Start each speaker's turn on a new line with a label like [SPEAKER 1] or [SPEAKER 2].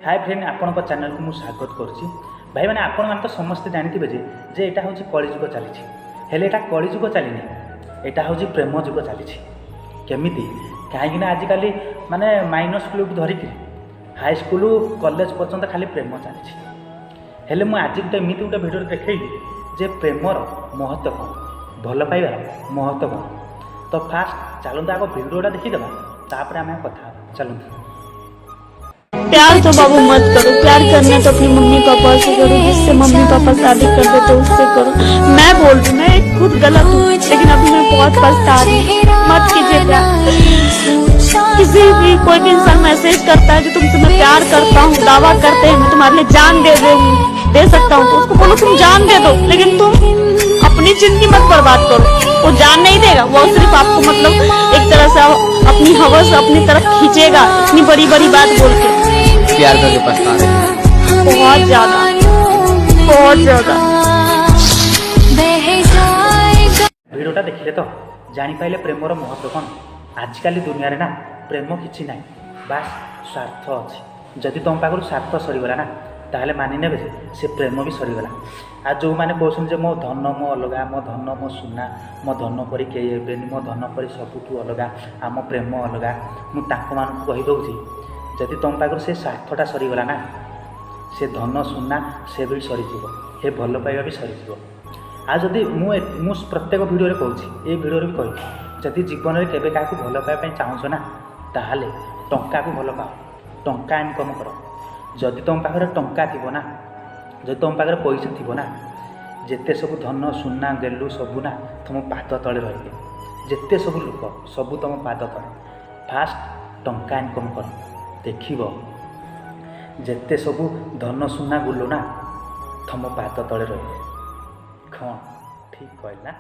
[SPEAKER 1] Hi friend आपण channel को मुझे स्वागत करुच्ची भाई मैंने आपण मैंने तो समस्ते जानते जे यहाँ हूँ कलिजुग चली हेले एटा कलिजुग चलनी यहाँ हूँ प्रेम जुग चली केमिति कहीं आजिकल माने माइनस स्कूल धरिकी हाई स्कूल कॉलेज पर्यंत खाली प्रेम चली हेले मुझे आज गोटे एमती गोटे भिडियो देखी जे प्रेमर महत्व कौन भल पाइबार महत्व कौन। तो फास्ट चलते आग भिडियोटा देखीदे तापर आम कथा चलते।
[SPEAKER 2] प्यार तो बाबू मत करो, प्यार करना तो अपनी मम्मी पापा से करो, जिससे मम्मी पापा शादी कर दे तो उससे करो। मैं बोल रही हूँ, मैं खुद गलत हूँ लेकिन अभी मैं बहुत पछता रही हूँ। मत कीजिए प्यार। किसी भी कोई भी इंसान मैसेज करता है जो तुमसे मैं प्यार करता हूँ, दावा करते हैं मैं तुम्हारे लिए जान दे सकता हूँ, तो उसको बोलो तुम जान दे दो, लेकिन तुम अपनी जिंदगी मत बर्बाद करो। वो जान नहीं देगा, वो सिर्फ आपको मतलब एक तरह से अपनी हवस अपनी तरफ खींचेगा, इतनी बड़ी बड़ी बात बोल के।
[SPEAKER 3] प्यार करके पछता रहे हैं
[SPEAKER 2] बहुत ज्यादा
[SPEAKER 1] भिडियोटा देखिले तो जापारे प्रेमर महत्व कौन। आजिकल दुनिया रे ना प्रेम किसी ना बास स्वार्थ अच्छी। जदि तुम पाखर स्वार्थ सरीगला ना ताहले मानि ने से प्रेम भी सरीगला। आ जो मैंने कहते मो धन मो अलग, मो धन मो सुना, मो धन परी कई हेबेनि, मो धन परी सबुठू अलग, आम प्रेम अलग, मुझे कहीदे जदि तुम पाखर से स्वार्थटा सरीगला ना से धन सुना से भी सरीज हे भल पाइबा भी सरीज। आ जदि मुझ प्रत्येक भिडियो कहूँ ये भिडियो भी कही जदि जीवन में केवे क्या भल पाइबा चाहूँ ना ताहले टंका को भल पाओ, टंका इनकम कर। जदि तुम पाखे टंका थी ना, जदि तुम पाखे पैसा थी ना, जिते सब धन सुना गेलु सबू ना तुम पाद तले रही, जिते सब लोक सबू तुम पाद तले। फास्ट टंका इनकम कर, देखिब जिते सब धन सुना गुलो ना तुम पाद तले रही। कौन ठीक कहला।